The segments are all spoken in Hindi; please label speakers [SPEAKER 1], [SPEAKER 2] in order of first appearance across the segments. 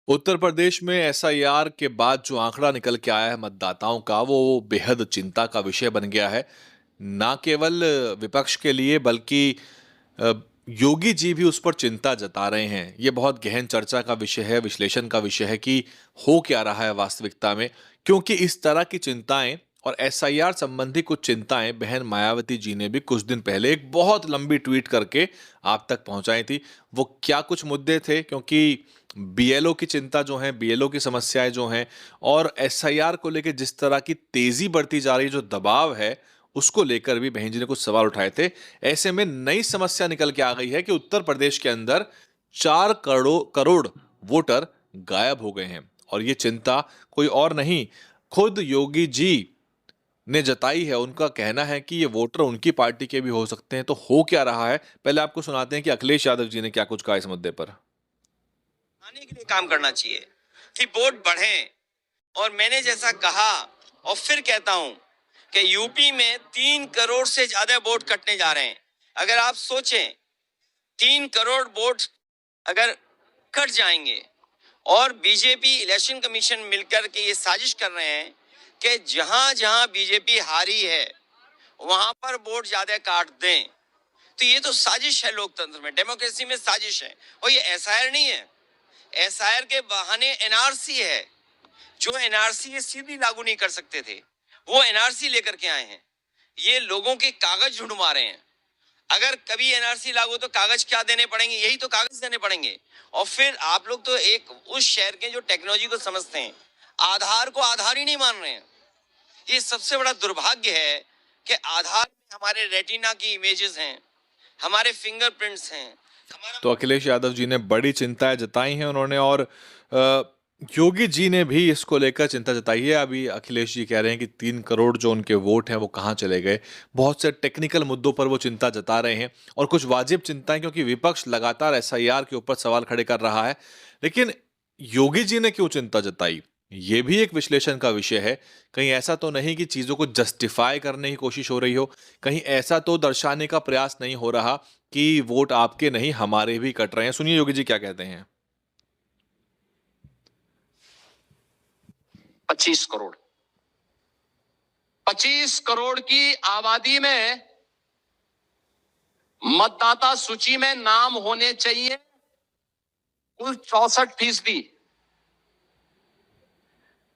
[SPEAKER 1] उत्तर प्रदेश में एसआईआर के बाद जो आंकड़ा निकल के आया है मतदाताओं का, वो बेहद चिंता का विषय बन गया है। ना केवल विपक्ष के लिए बल्कि अ, योगी जी भी उस पर चिंता जता रहे हैं। ये बहुत गहन चर्चा का विषय है, विश्लेषण का विषय है कि हो क्या रहा है वास्तविकता में। क्योंकि इस तरह की चिंताएं और एसआईआर संबंधी कुछ चिंताएं बहन मायावती जी ने भी कुछ दिन पहले एक बहुत लंबी ट्वीट करके आप तक पहुंचाई थी। वो क्या कुछ मुद्दे थे, क्योंकि बीएलओ की चिंता जो है, बीएलओ की समस्याएं जो हैं और एसआईआर को लेकर जिस तरह की तेजी बढ़ती जा रही है, जो दबाव है, उसको लेकर भी बहन जी ने कुछ सवाल उठाए थे। ऐसे में नई समस्या निकल के आ गई है कि उत्तर प्रदेश के अंदर 4 करोड़ वोटर गायब हो गए हैं। और ये चिंता कोई और नहीं, खुद योगी जी ने जताई है। उनका कहना है कि ये वोटर उनकी पार्टी के भी हो सकते हैं। तो हो क्या रहा है, पहले आपको सुनाते हैं कि अखिलेश यादव जी ने क्या कुछ कहा इस मुद्दे पर।
[SPEAKER 2] आने के लिए काम करना चाहिए कि वोट बढ़े। और मैंने जैसा कहा और फिर कहता हूं कि यूपी में 3 करोड़ से ज्यादा वोट कटने जा रहे हैं। अगर आप सोचें 3 करोड़ वोट अगर कट जाएंगे और बीजेपी इलेक्शन कमीशन मिलकर के ये साजिश कर रहे हैं कि जहां जहां बीजेपी हारी है वहां पर वोट ज्यादा काट दें, तो ये तो साजिश है। लोकतंत्र में, डेमोक्रेसी में साजिश है। और ये एसआईआर नहीं है, एसआईआर के बहाने एनआरसी है। जो एनआरसी ये सीधी लागू नहीं कर सकते थे, वो एनआरसी लेकर के आए हैं। ये लोगों के कागज ढूंढवा रहे हैं। अगर कभी एनआरसी लागू तो कागज क्या देने पड़ेंगे? यही तो कागज देने पड़ेंगे। और फिर आप लोग तो एक उस शहर के जो टेक्नोलॉजी को समझते हैं, आधार को आधार ही नहीं मान रहे हैं। ये सबसे बड़ा दुर्भाग्य है कि आधार में हमारे रेटिना की इमेजेस हैं, हमारे फिंगरप्रिंट्स हैं, हमारा।
[SPEAKER 1] तो अखिलेश यादव जी ने बड़ी चिंताएं जताई हैं उन्होंने, और योगी जी ने भी इसको लेकर चिंता जताई है। अभी अखिलेश जी कह रहे हैं कि 3 करोड़ जो उनके वोट हैं वो कहाँ चले गए। बहुत से टेक्निकल मुद्दों पर वो चिंता जता रहे हैं और कुछ वाजिब चिंताएं, क्योंकि विपक्ष लगातार एसआईआर के ऊपर सवाल खड़े कर रहा है। लेकिन योगी जी ने क्यों चिंता जताई, ये भी एक विश्लेषण का विषय है। कहीं ऐसा तो नहीं कि चीजों को जस्टिफाई करने की कोशिश हो रही हो, कहीं ऐसा तो दर्शाने का प्रयास नहीं हो रहा कि वोट आपके नहीं हमारे भी कट रहे हैं। सुनिए योगी जी क्या कहते हैं।
[SPEAKER 3] 25 करोड़, 25 करोड़ की आबादी में मतदाता सूची में नाम होने चाहिए कुल 64%।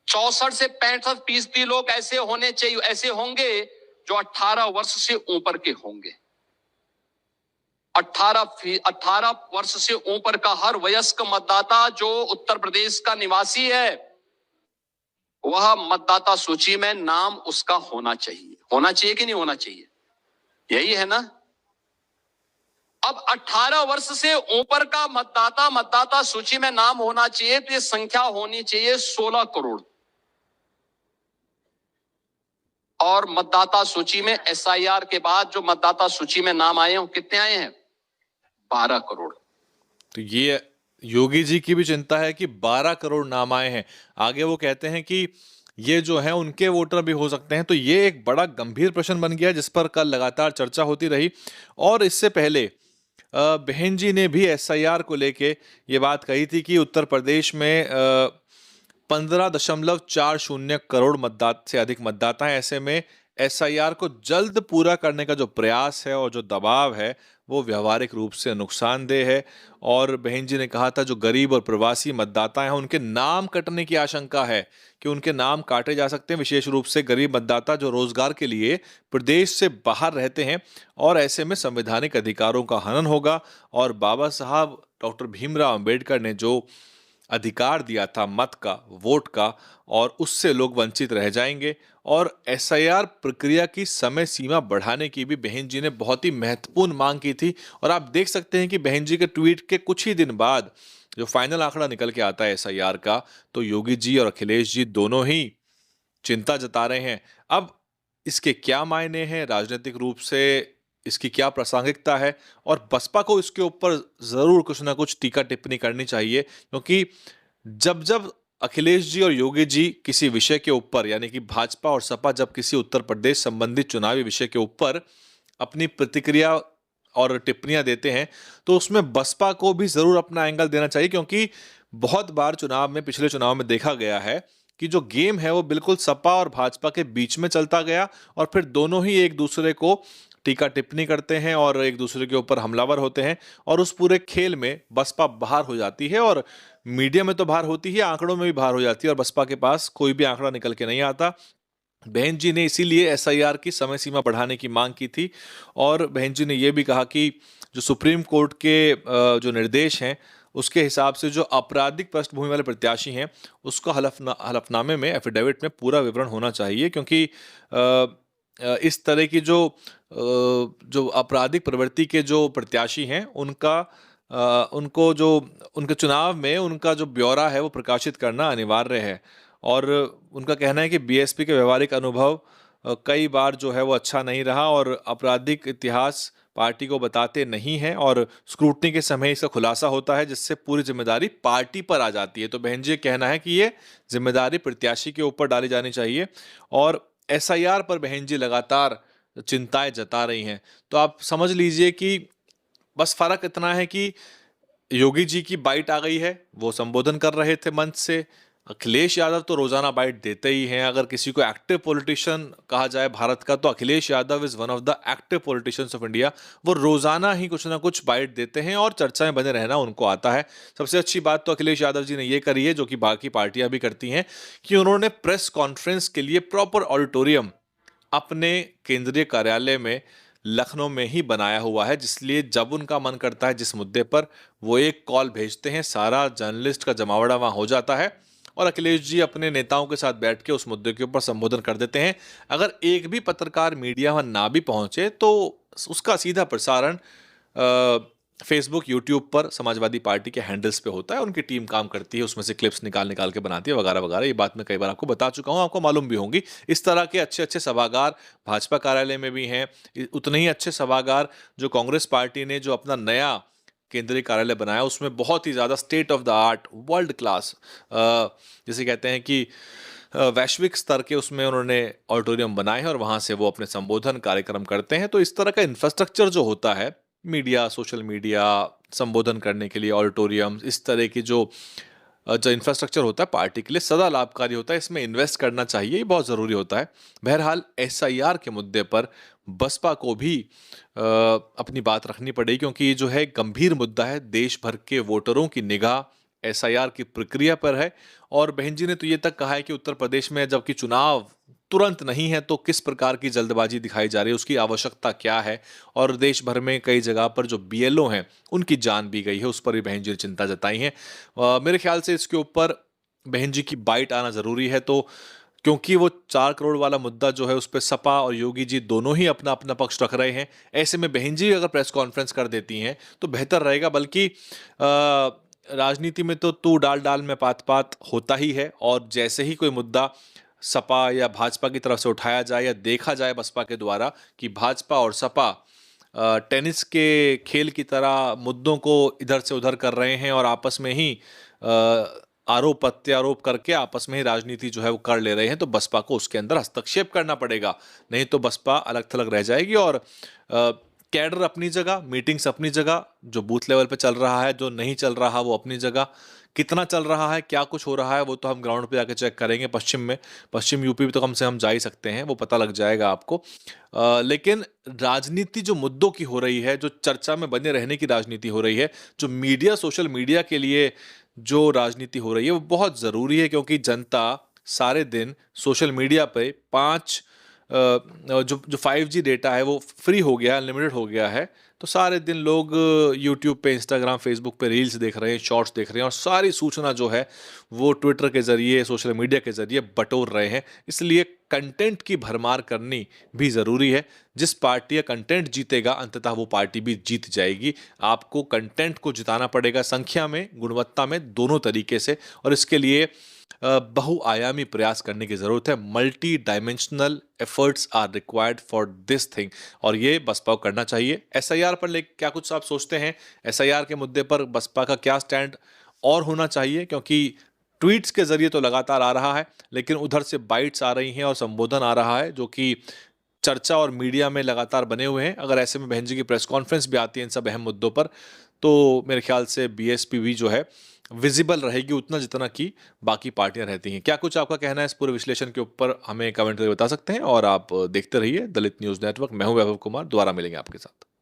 [SPEAKER 3] 64 से 65% लोग ऐसे होने चाहिए, ऐसे होंगे जो 18 वर्ष से ऊपर के होंगे। 18 वर्ष से ऊपर का हर वयस्क मतदाता जो उत्तर प्रदेश का निवासी है, वह मतदाता सूची में नाम उसका होना चाहिए। होना चाहिए कि नहीं होना चाहिए? यही है ना। अब 18 वर्ष से ऊपर का मतदाता सूची में नाम होना चाहिए, तो ये संख्या होनी चाहिए 16 करोड़। और मतदाता सूची में एसआईआर के बाद जो मतदाता सूची में नाम आए हैं वो कितने आए हैं? 12 करोड़।
[SPEAKER 1] तो ये योगी जी की भी चिंता है कि 12 करोड़ नाम आए हैं। आगे वो कहते हैं कि ये जो है उनके वोटर भी हो सकते हैं। तो ये एक बड़ा गंभीर प्रश्न बन गया जिस पर कल लगातार चर्चा होती रही। और इससे पहले बहन जी ने भी एसआईआर को लेके ये बात कही थी कि उत्तर प्रदेश में 15.40 करोड़ मतदाता से अधिक मतदाता हैं। ऐसे में एसआईआर को जल्द पूरा करने का जो प्रयास है और जो दबाव है वो व्यवहारिक रूप से नुकसानदेह है। और बहन जी ने कहा था जो गरीब और प्रवासी मतदाता हैं उनके नाम कटने की आशंका है कि उनके नाम काटे जा सकते हैं, विशेष रूप से गरीब मतदाता जो रोजगार के लिए प्रदेश से बाहर रहते हैं। और ऐसे में संवैधानिक अधिकारों का हनन होगा और बाबा साहब डॉक्टर भीमराव अंबेडकर ने जो अधिकार दिया था मत का, वोट का, और उससे लोग वंचित रह जाएंगे। और एसआईआर प्रक्रिया की समय सीमा बढ़ाने की भी बहन जी ने बहुत ही महत्वपूर्ण मांग की थी। और आप देख सकते हैं कि बहन जी के ट्वीट के कुछ ही दिन बाद जो फाइनल आंकड़ा निकल के आता है एसआईआर का, तो योगी जी और अखिलेश जी दोनों ही चिंता जता रहे हैं। अब इसके क्या मायने हैं राजनीतिक रूप से, इसकी क्या प्रासंगिकता है, और बसपा को इसके ऊपर जरूर कुछ ना कुछ टीका टिप्पणी करनी चाहिए। क्योंकि जब जब अखिलेश जी और योगी जी किसी विषय के ऊपर, यानी कि भाजपा और सपा जब किसी उत्तर प्रदेश संबंधित चुनावी विषय के ऊपर अपनी प्रतिक्रिया और टिप्पणियां देते हैं, तो उसमें बसपा को भी जरूर अपना एंगल देना चाहिए। क्योंकि बहुत बार चुनाव में, पिछले चुनाव में देखा गया है कि जो गेम है वो बिल्कुल सपा और भाजपा के बीच में चलता गया और फिर दोनों ही एक दूसरे को टीका टिप्पणी करते हैं और एक दूसरे के ऊपर हमलावर होते हैं और उस पूरे खेल में बसपा बाहर हो जाती है और मीडिया में तो बाहर होती ही, आंकड़ों में भी बाहर हो जाती है और बसपा के पास कोई भी आंकड़ा निकल के नहीं आता। बहन जी ने इसीलिए एसआईआर की समय सीमा बढ़ाने की मांग की थी और बहन जी ने यह भी कहा कि जो सुप्रीम कोर्ट के जो निर्देश हैं उसके हिसाब से जो आपराधिक पृष्ठभूमि वाले प्रत्याशी हैं उसका हलफनामे में, एफिडेविट में पूरा विवरण होना चाहिए, क्योंकि इस तरह की जो आपराधिक प्रवृत्ति के जो प्रत्याशी हैं उनको जो उनके चुनाव में उनका जो ब्यौरा है वो प्रकाशित करना अनिवार्य है। और उनका कहना है कि बीएसपी के व्यवहारिक अनुभव कई बार जो है वो अच्छा नहीं रहा और आपराधिक इतिहास पार्टी को बताते नहीं हैं और स्क्रूटनी के समय इसका खुलासा होता है जिससे पूरी जिम्मेदारी पार्टी पर आ जाती है। तो बहन जी का कहना है कि ये जिम्मेदारी प्रत्याशी के ऊपर डाली जानी चाहिए और एसआईआर पर बहन जी लगातार चिंताएं जता रही हैं। तो आप समझ लीजिए कि बस फर्क इतना है कि योगी जी की बाइट आ गई है, वो संबोधन कर रहे थे मंच से। अखिलेश यादव तो रोजाना बाइट देते ही हैं। अगर किसी को एक्टिव पॉलिटिशियन कहा जाए भारत का तो Akhilesh Yadav is one of the active politicians of India. वो रोजाना ही कुछ ना कुछ बाइट देते हैं और चर्चा में बने रहना उनको आता है। सबसे अच्छी बात तो अखिलेश यादव जी ने ये करी है, जो कि बाकी पार्टियां भी करती हैं, कि उन्होंने प्रेस कॉन्फ्रेंस के लिए प्रॉपर ऑडिटोरियम अपने केंद्रीय कार्यालय में लखनऊ में ही बनाया हुआ है, जिसलिए जब उनका मन करता है जिस मुद्दे पर वो एक कॉल भेजते हैं, सारा जर्नलिस्ट का जमावड़ा वहां हो जाता है और अखिलेश जी अपने नेताओं के साथ बैठ के उस मुद्दे के ऊपर संबोधन कर देते हैं। अगर एक भी पत्रकार मीडिया वहां ना भी पहुंचे तो उसका सीधा प्रसारण फेसबुक, यूट्यूब पर समाजवादी पार्टी के हैंडल्स पे होता है। उनकी टीम काम करती है, उसमें से क्लिप्स निकाल निकाल के बनाती है वगैरह वगैरह। ये बात मैं कई बार आपको बता चुका हूँ, आपको मालूम भी होंगी। इस तरह के अच्छे अच्छे सभागार भाजपा कार्यालय में भी हैं। उतने ही अच्छे सभागार जो कांग्रेस पार्टी ने जो अपना नया केंद्रीय कार्यालय बनाया उसमें बहुत ही ज़्यादा state of the art, world class, जिसे कहते हैं कि वैश्विक स्तर के उसमें उन्होंने ऑडिटोरियम बनाए हैं और वहाँ से वो अपने संबोधन कार्यक्रम करते हैं। तो इस तरह का इंफ्रास्ट्रक्चर जो होता है, मीडिया, सोशल मीडिया, संबोधन करने के लिए ऑडिटोरियम, इस तरह की जो इंफ्रास्ट्रक्चर होता है पार्टी के लिए सदा लाभकारी होता है। इसमें इन्वेस्ट करना चाहिए, ये बहुत ज़रूरी होता है। बहरहाल एसआईआर के मुद्दे पर बसपा को भी अपनी बात रखनी पड़ेगी, क्योंकि ये जो है गंभीर मुद्दा है। देश भर के वोटरों की निगाह एसआईआर की प्रक्रिया पर है और बहन जी ने तो ये तक कहा है कि उत्तर प्रदेश में जबकि चुनाव तुरंत नहीं है तो किस प्रकार की जल्दबाजी दिखाई जा रही है, उसकी आवश्यकता क्या है। और देश भर में कई जगह पर जो बीएलओ हैं उनकी जान भी गई है, उस पर भी बहन जी ने चिंता जताई है। मेरे ख्याल से इसके ऊपर बहन जी की बाइट आना जरूरी है। तो क्योंकि वो 4 करोड़ वाला मुद्दा जो है उस पर सपा और योगी जी दोनों ही अपना अपना पक्ष रख रहे हैं। ऐसे में बहन जी अगर प्रेस कॉन्फ्रेंस कर देती हैं तो बेहतर रहेगा। बल्कि राजनीति में तो तू डाल डाल में पात पात होता ही है और जैसे ही कोई मुद्दा सपा या भाजपा की तरफ से उठाया जाए या देखा जाए बसपा के द्वारा कि भाजपा और सपा टेनिस के खेल की तरह मुद्दों को इधर से उधर कर रहे हैं और आपस में ही आरोप प्रत्यारोप करके आपस में ही राजनीति जो है वो कर ले रहे हैं, तो बसपा को उसके अंदर हस्तक्षेप करना पड़ेगा। नहीं तो बसपा अलग थलग रह जाएगी और कैडर अपनी जगह, मीटिंग्स अपनी जगह, जो बूथ लेवल पे चल रहा है, जो नहीं चल रहा वो अपनी जगह। कितना चल रहा है, क्या कुछ हो रहा है, वो तो हम ग्राउंड पे जाके चेक करेंगे। पश्चिम यूपी भी तो कम से कम जा ही सकते हैं, वो पता लग जाएगा आपको। लेकिन राजनीति जो मुद्दों की हो रही है, जो चर्चा में बने रहने की राजनीति हो रही है, जो मीडिया, सोशल मीडिया के लिए जो राजनीति हो रही है, वो बहुत ज़रूरी है। क्योंकि जनता सारे दिन सोशल मीडिया पे जो 5G डेटा है वो फ्री हो गया, अनलिमिटेड हो गया है, तो सारे दिन लोग यूट्यूब पे, इंस्टाग्राम, फेसबुक पे रील्स देख रहे हैं, शॉर्ट्स देख रहे हैं और सारी सूचना जो है वो ट्विटर के ज़रिए, सोशल मीडिया के ज़रिए बटोर रहे हैं। इसलिए कंटेंट की भरमार करनी भी ज़रूरी है। जिस पार्टी का कंटेंट जीतेगा अंततः वो पार्टी भी जीत जाएगी। आपको कंटेंट को जिताना पड़ेगा, संख्या में, गुणवत्ता में, दोनों तरीके से। और इसके लिए बहुआयामी प्रयास करने की जरूरत है। Multi dimensional efforts are required for this thing और ये बसपा को करना चाहिए। एसआईआर पर क्या कुछ आप सोचते हैं? एसआईआर के मुद्दे पर बसपा का क्या स्टैंड और होना चाहिए? क्योंकि ट्वीट्स के जरिए तो लगातार आ रहा है, लेकिन उधर से बाइट्स आ रही हैं और संबोधन आ रहा है जो कि चर्चा और मीडिया में लगातार बने हुए हैं। अगर ऐसे में बहन जी की प्रेस कॉन्फ्रेंस भी आती है इन सब अहम मुद्दों पर, तो मेरे ख्याल से बीएसपी भी जो है विजिबल रहेगी उतना जितना कि बाकी पार्टियां रहती हैं। क्या कुछ आपका कहना है इस पूरे विश्लेषण के ऊपर, हमें कमेंट करके बता सकते हैं। और आप देखते रहिए दलित न्यूज़ नेटवर्क। मैं हूं वैभव कुमार, दोबारा मिलेंगे आपके साथ।